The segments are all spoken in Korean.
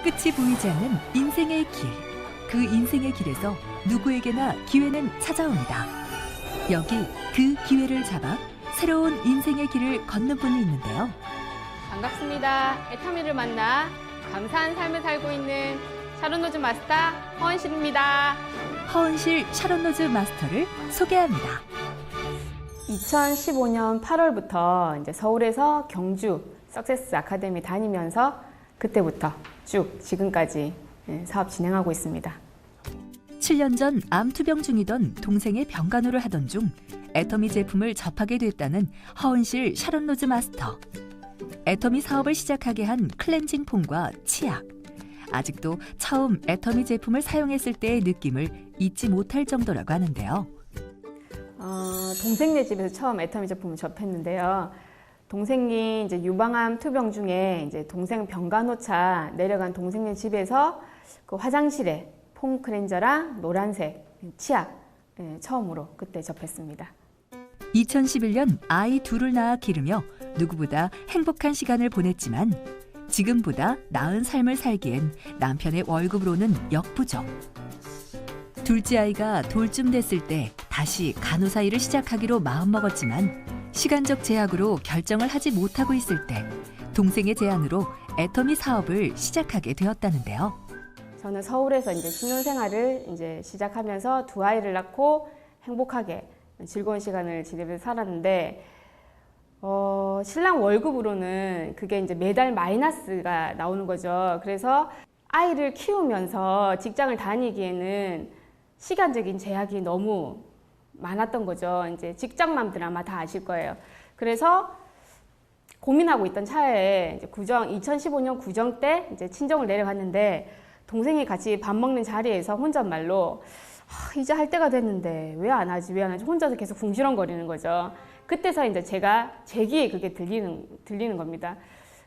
끝이 보이지 않는 인생의 길. 그 인생의 길에서 누구에게나 기회는 찾아옵니다. 여기 그 기회를 잡아 새로운 인생의 길을 걷는 분이 있는데요. 반갑습니다. 애터미를 만나 감사한 삶을 살고 있는 샤론노즈 마스터 허은실입니다. 허은실 샤론노즈 마스터를 소개합니다. 2015년 8월부터 이제 서울에서 경주 석세스 아카데미 다니면서 그때부터 쭉 지금까지 사업 진행하고 있습니다. 7년 전 암투병 중이던 동생의 병간호를 하던 중 애터미 제품을 접하게 됐다는 허은실 샤론노즈 마스터. 애터미 사업을 시작하게 한 클렌징 폼과 치약. 아직도 처음 애터미 제품을 사용했을 때의 느낌을 잊지 못할 정도라고 하는데요. 동생네 집에서 처음 애터미 제품을 접했는데요. 동생이 이제 유방암 투병 중에 이제 동생 병간호차 내려간 동생네 집에서 그 화장실에 폼 클렌저랑 노란색 치약 처음으로 그때 접했습니다. 2011년 아이 둘을 낳아 기르며 누구보다 행복한 시간을 보냈지만 지금보다 나은 삶을 살기엔 남편의 월급으로는 역부족. 둘째 아이가 돌쯤 됐을 때 다시 간호사 일을 시작하기로 마음먹었지만 시간적 제약으로 결정을 하지 못하고 있을 때 동생의 제안으로 애터미 사업을 시작하게 되었다는데요. 저는 서울에서 이제 신혼생활을 이제 시작하면서 두 아이를 낳고 행복하게 즐거운 시간을 지내면서 살았는데 신랑 월급으로는 그게 이제 매달 마이너스가 나오는 거죠. 그래서 아이를 키우면서 직장을 다니기에는 시간적인 제약이 너무 많았던 거죠. 이제 직장맘들 아마 다 아실 거예요. 그래서 고민하고 있던 차에 이제 2015년 구정 때 이제 친정을 내려갔는데 동생이 같이 밥 먹는 자리에서 혼잣말로 이제 할 때가 됐는데 왜 안 하지 혼자서 계속 궁시렁거리는 거죠. 그때서 이제 제 귀에 그게 들리는 겁니다.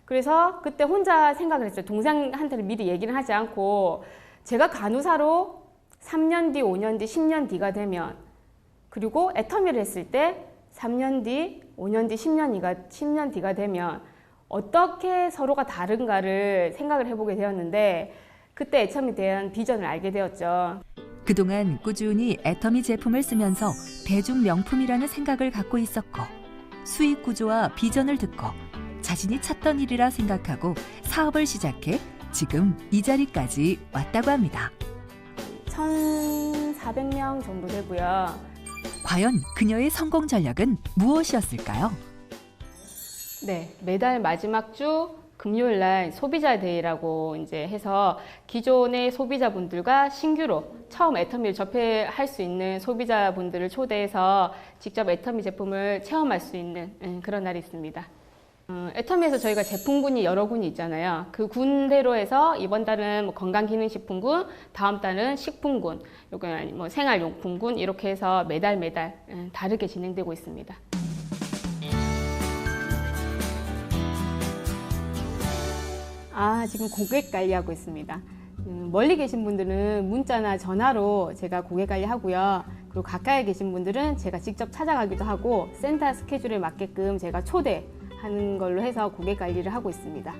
그래서 그때 혼자 생각을 했어요. 동생한테는 미리 얘기를 하지 않고 제가 간호사로 3년 뒤, 5년 뒤, 10년 뒤가 되면 그리고 애터미를 했을 때 3년 뒤, 5년 뒤, 10년 뒤가 되면 어떻게 서로가 다른가를 생각을 해보게 되었는데 그때 애터미에 대한 비전을 알게 되었죠. 그동안 꾸준히 애터미 제품을 쓰면서 대중 명품이라는 생각을 갖고 있었고 수익 구조와 비전을 듣고 자신이 찾던 일이라 생각하고 사업을 시작해 지금 이 자리까지 왔다고 합니다. 1,400명 정도 되고요. 과연 그녀의 성공 전략은 무엇이었을까요? 네, 매달 마지막 주 금요일 날 소비자 데이라고 이제 해서 기존의 소비자분들과 신규로 처음 애터미를 접할 수 있는 소비자분들을 초대해서 직접 애터미 제품을 체험할 수 있는 그런 날이 있습니다. 애터미에서 저희가 제품군이 여러 군이 있잖아요. 그 군대로 해서 이번 달은 뭐 건강기능식품군, 다음 달은 식품군, 요건 뭐 생활용품군 이렇게 해서 매달 다르게 진행되고 있습니다. 지금 고객 관리하고 있습니다. 멀리 계신 분들은 문자나 전화로 제가 고객 관리하고요. 그리고 가까이 계신 분들은 제가 직접 찾아가기도 하고 센터 스케줄에 맞게끔 제가 초대하는 걸로 해서 고객 관리를 하고 있습니다.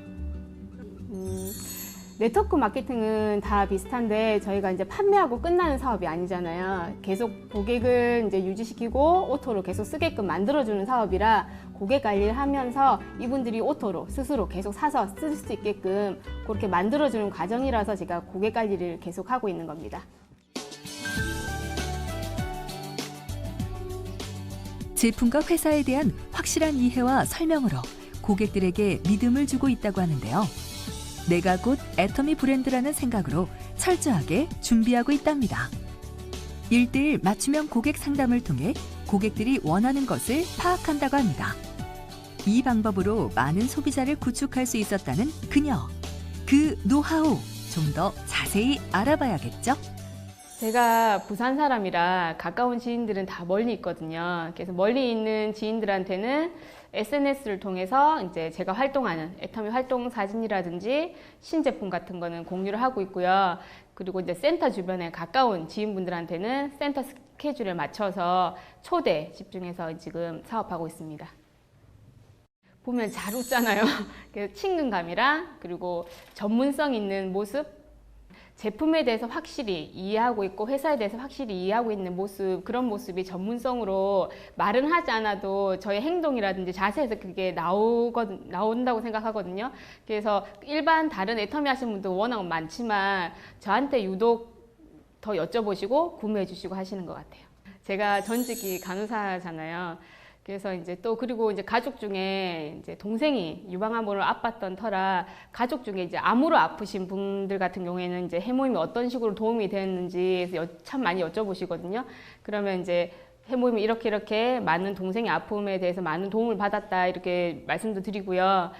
네트워크 마케팅은 다 비슷한데 저희가 이제 판매하고 끝나는 사업이 아니잖아요. 계속 고객을 이제 유지시키고 오토로 계속 쓰게끔 만들어주는 사업이라 고객 관리를 하면서 이분들이 오토로 스스로 계속 사서 쓸 수 있게끔 그렇게 만들어주는 과정이라서 제가 고객 관리를 계속 하고 있는 겁니다. 제품과 회사에 대한 확실한 이해와 설명으로 고객들에게 믿음을 주고 있다고 하는데요. 내가 곧 애터미 브랜드라는 생각으로 철저하게 준비하고 있답니다. 1:1 맞춤형 고객 상담을 통해 고객들이 원하는 것을 파악한다고 합니다. 이 방법으로 많은 소비자를 구축할 수 있었다는 그녀. 그 노하우 좀 더 자세히 알아봐야겠죠? 제가 부산 사람이라 가까운 지인들은 다 멀리 있거든요. 그래서 멀리 있는 지인들한테는 SNS를 통해서 이제 제가 활동하는 애터미 활동 사진이라든지 신제품 같은 거는 공유를 하고 있고요. 그리고 이제 센터 주변에 가까운 지인분들한테는 센터 스케줄에 맞춰서 초대 집중해서 지금 사업하고 있습니다. 보면 잘 웃잖아요. 친근감이랑 그리고 전문성 있는 모습, 제품에 대해서 확실히 이해하고 있고 회사에 대해서 확실히 이해하고 있는 모습, 그런 모습이 전문성으로 말은 하지 않아도 저의 행동이라든지 자세에서 그게 나온다고 생각하거든요. 그래서 일반 다른 애터미 하시는 분도 워낙 많지만 저한테 유독 더 여쭤보시고 구매해 주시고 하시는 것 같아요. 제가 전직이 간호사잖아요. 그래서 이제 또 그리고 이제 가족 중에 이제 동생이 유방암으로 아팠던 터라 가족 중에 이제 암으로 아프신 분들 같은 경우에는 이제 해모임이 어떤 식으로 도움이 되었는지 참 많이 여쭤보시거든요. 그러면 이제 해모임이 이렇게 많은 동생의 아픔에 대해서 많은 도움을 받았다 이렇게 말씀도 드리고요.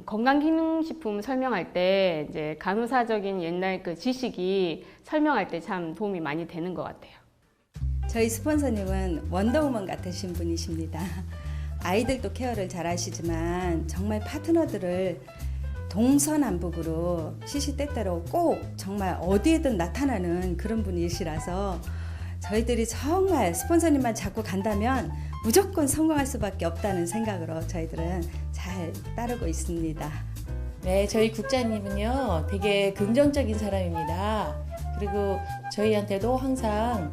건강기능식품 설명할 때 이제 간호사적인 옛날 그 지식이 설명할 때 참 도움이 많이 되는 것 같아요. 저희 스폰서님은 원더우먼 같으신 분이십니다. 아이들도 케어를 잘 하시지만 정말 파트너들을 동서남북으로 시시때때로 꼭 정말 어디에든 나타나는 그런 분이시라서 저희들이 정말 스폰서님만 잡고 간다면 무조건 성공할 수밖에 없다는 생각으로 저희들은 잘 따르고 있습니다. 네, 저희 국장님은요 되게 긍정적인 사람입니다. 그리고 저희한테도 항상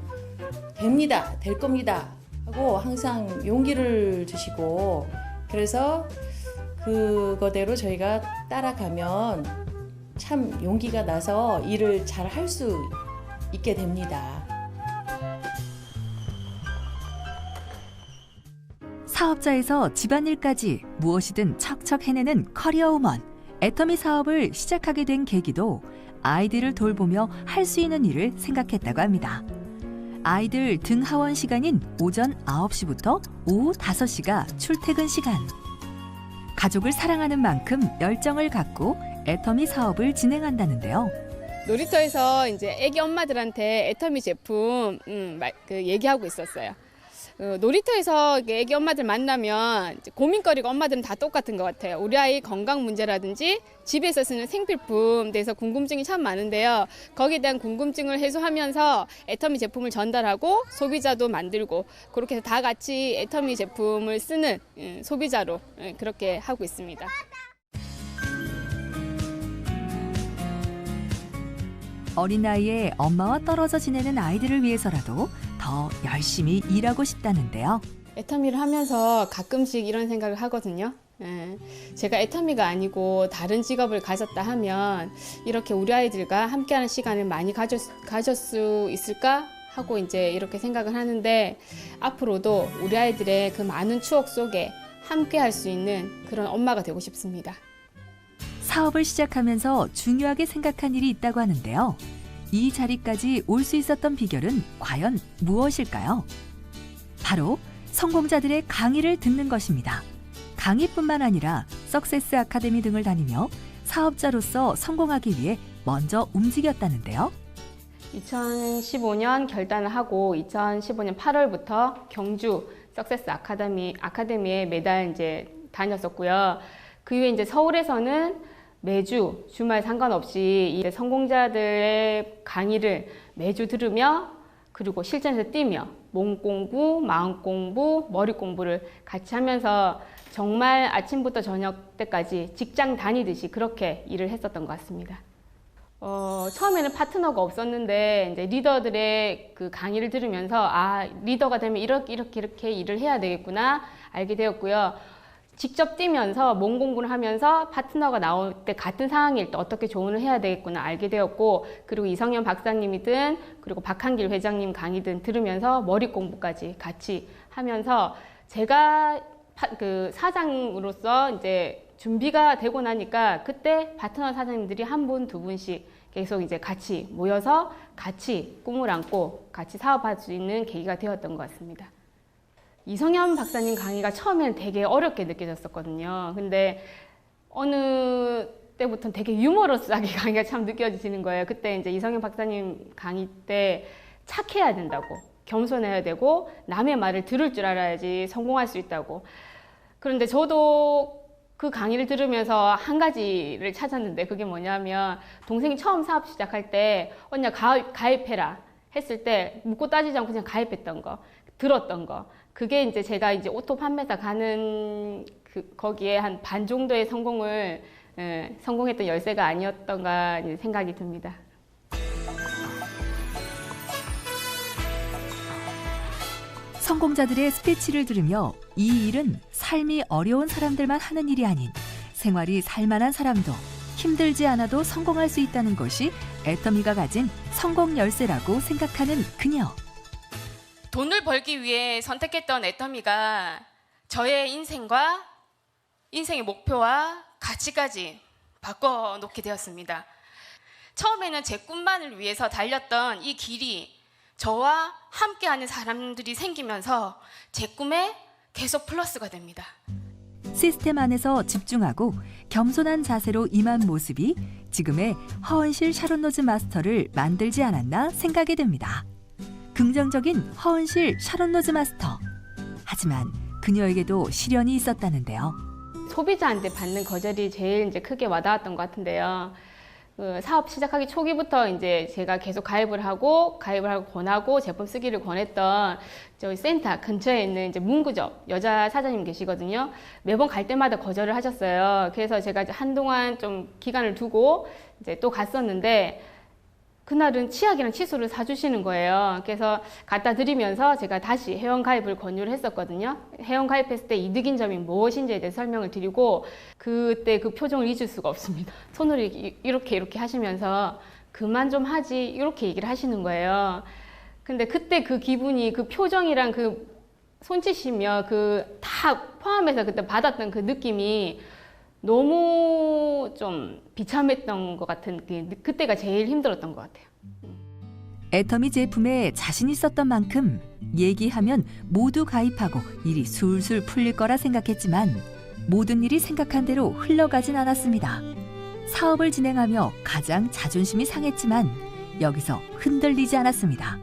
됩니다, 될 겁니다 하고 항상 용기를 주시고, 그래서 그거대로 저희가 따라가면 참 용기가 나서 일을 잘 할 수 있게 됩니다. 사업자에서 집안일까지 무엇이든 척척 해내는 커리어우먼. 애터미 사업을 시작하게 된 계기도 아이들을 돌보며 할 수 있는 일을 생각했다고 합니다. 아이들 등하원 시간인 오전 9시부터 오후 5시가 출퇴근 시간. 가족을 사랑하는 만큼 열정을 갖고 애터미 사업을 진행한다는데요. 놀이터에서 이제 애기 엄마들한테 애터미 제품 얘기하고 있었어요. 놀이터에서 애기 엄마들 만나면 고민거리가 엄마들은 다 똑같은 것 같아요. 우리 아이 건강 문제라든지 집에서 쓰는 생필품 대해서 궁금증이 참 많은데요. 거기에 대한 궁금증을 해소하면서 애터미 제품을 전달하고 소비자도 만들고 그렇게 해서 다 같이 애터미 제품을 쓰는 소비자로 그렇게 하고 있습니다. 어린 나이에 엄마와 떨어져 지내는 아이들을 위해서라도 더 열심히 일하고 싶다는데요. 애터미를 하면서 가끔씩 이런 생각을 하거든요. 제가 애터미가 아니고 다른 직업을 가졌다 하면 이렇게 우리 아이들과 함께하는 시간을 많이 가질 수 있을까 하고 이제 이렇게 생각을 하는데, 앞으로도 우리 아이들의 그 많은 추억 속에 함께할 수 있는 그런 엄마가 되고 싶습니다. 사업을 시작하면서 중요하게 생각한 일이 있다고 하는데요. 이 자리까지 올 수 있었던 비결은 과연 무엇일까요? 바로 성공자들의 강의를 듣는 것입니다. 강의뿐만 아니라 석세스 아카데미 등을 다니며 사업자로서 성공하기 위해 먼저 움직였다는데요. 2015년 결단을 하고 2015년 8월부터 경주 석세스 아카데미에 매달 이제 다녔었고요. 그 이후에 이제 서울에서는 매주 주말 상관없이 이 성공자들의 강의를 매주 들으며 그리고 실전에서 뛰며 몸 공부, 마음 공부, 머리 공부를 같이 하면서 정말 아침부터 저녁 때까지 직장 다니듯이 그렇게 일을 했었던 것 같습니다. 처음에는 파트너가 없었는데 이제 리더들의 그 강의를 들으면서 리더가 되면 이렇게 일을 해야 되겠구나 알게 되었고요. 직접 뛰면서 몸 공부를 하면서 파트너가 나올 때 같은 상황일 때 어떻게 조언을 해야 되겠구나 알게 되었고, 그리고 이성현 박사님이든 그리고 박한길 회장님 강의든 들으면서 머리 공부까지 같이 하면서 제가 그 사장으로서 이제 준비가 되고 나니까 그때 파트너 사장님들이 한 분, 두 분씩 계속 이제 같이 모여서 같이 꿈을 안고 같이 사업할 수 있는 계기가 되었던 것 같습니다. 이성현 박사님 강의가 처음에는 되게 어렵게 느껴졌었거든요. 근데 어느 때부터는 되게 유머러스하게 강의가 참 느껴지는 거예요. 그때 이제 이성현 박사님 강의 때 착해야 된다고, 겸손해야 되고 남의 말을 들을 줄 알아야지 성공할 수 있다고. 그런데 저도 그 강의를 들으면서 한 가지를 찾았는데 그게 뭐냐면, 동생이 처음 사업 시작할 때 언니야 가입해라 했을 때 묻고 따지지 않고 그냥 가입했던 거, 들었던 거. 그게 이제 제가 이제 오토 판매사 가는 거기에 한 반 정도의 성공했던 열쇠가 아니었던가 생각이 듭니다. 성공자들의 스피치를 들으며 이 일은 삶이 어려운 사람들만 하는 일이 아닌 생활이 살만한 사람도 힘들지 않아도 성공할 수 있다는 것이 애터미가 가진 성공 열쇠라고 생각하는 그녀. 돈을 벌기 위해 선택했던 애터미가 저의 인생의 목표와 가치까지 바꿔놓게 되었습니다. 처음에는 제 꿈만을 위해서 달렸던 이 길이 저와 함께하는 사람들이 생기면서 제 꿈에 계속 플러스가 됩니다. 시스템 안에서 집중하고 겸손한 자세로 임한 모습이 지금의 허은실 샤론 로즈 마스터를 만들지 않았나 생각이 듭니다. 긍정적인 허은실 샤론 로즈 마스터. 하지만 그녀에게도 시련이 있었다는데요. 소비자한테 받는 거절이 제일 이제 크게 와닿았던 것 같은데요. 사업 시작하기 초기부터 이제 제가 계속 가입을 하고 권하고 제품 쓰기를 권했던 저희 센터 근처에 있는 이제 문구점 여자 사장님 계시거든요. 매번 갈 때마다 거절을 하셨어요. 그래서 제가 이제 한동안 좀 기간을 두고 이제 또 갔었는데 그날은 치약이랑 칫솔을 사주시는 거예요. 그래서 갖다 드리면서 제가 다시 회원 가입을 권유를 했었거든요. 회원 가입했을 때 이득인 점이 무엇인지에 대해 설명을 드리고 그때 그 표정을 잊을 수가 없습니다. 손으로 이렇게 하시면서 그만 좀 하지 이렇게 얘기를 하시는 거예요. 근데 그때 그 기분이 그 표정이랑 그 손짓이며 그 다 포함해서 그때 받았던 그 느낌이 너무 좀 비참했던 것 같은 그때가 제일 힘들었던 것 같아요. 애터미 제품에 자신 있었던 만큼 얘기하면 모두 가입하고 일이 술술 풀릴 거라 생각했지만 모든 일이 생각한 대로 흘러가진 않았습니다. 사업을 진행하며 가장 자존심이 상했지만 여기서 흔들리지 않았습니다.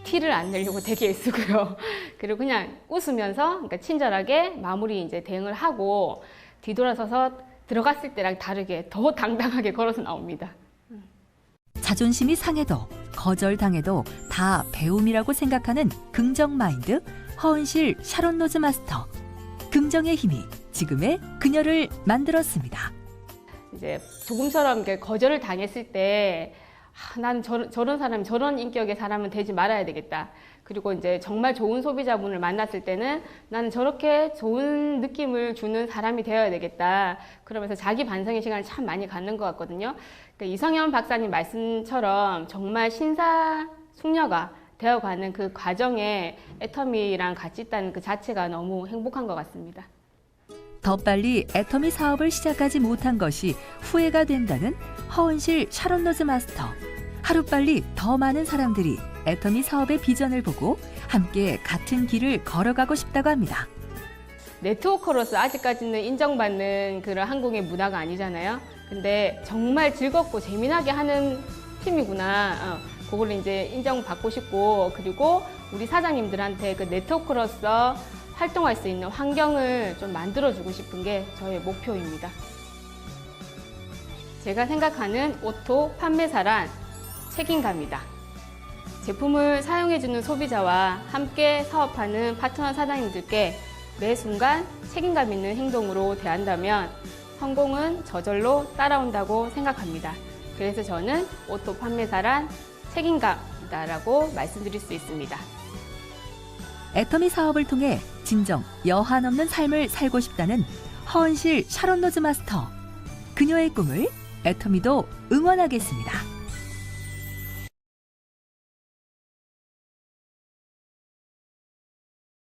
티를 안 내려고 되게 애쓰고요. 그리고 그냥 웃으면서 그러니까 친절하게 마무리 이제 대응을 하고 뒤돌아서서 들어갔을 때랑 다르게 더 당당하게 걸어서 나옵니다. 자존심이 상해도 거절당해도 다 배움이라고 생각하는 긍정 마인드 허은실 샤론 로즈 마스터. 긍정의 힘이 지금의 그녀를 만들었습니다. 이제 조금처럼 이렇게 거절을 당했을 때 난 저런 사람, 저런 인격의 사람은 되지 말아야 되겠다. 그리고 이제 정말 좋은 소비자분을 만났을 때는 나는 저렇게 좋은 느낌을 주는 사람이 되어야 되겠다. 그러면서 자기 반성의 시간을 참 많이 갖는 것 같거든요. 그러니까 이성현 박사님 말씀처럼 정말 신사숙녀가 되어가는 그 과정에 애터미랑 같이 있다는 그 자체가 너무 행복한 것 같습니다. 더 빨리 애터미 사업을 시작하지 못한 것이 후회가 된다는 허은실 샤론 로즈 마스터. 하루빨리 더 많은 사람들이 애터미 사업의 비전을 보고 함께 같은 길을 걸어가고 싶다고 합니다. 네트워커로서 아직까지는 인정받는 그런 한국의 문화가 아니잖아요. 근데 정말 즐겁고 재미나게 하는 팀이구나. 그걸 이제 인정받고 싶고, 그리고 우리 사장님들한테 그 네트워커로서 활동할 수 있는 환경을 좀 만들어주고 싶은 게 저의 목표입니다. 제가 생각하는 오토 판매사란 책임감이다. 제품을 사용해주는 소비자와 함께 사업하는 파트너 사장님들께 매 순간 책임감 있는 행동으로 대한다면 성공은 저절로 따라온다고 생각합니다. 그래서 저는 오토 판매사란 책임감이다라고 말씀드릴 수 있습니다. 애터미 사업을 통해 진정 여한 없는 삶을 살고 싶다는 허은실 샤론 로즈 마스터. 그녀의 꿈을 애터미도 응원하겠습니다.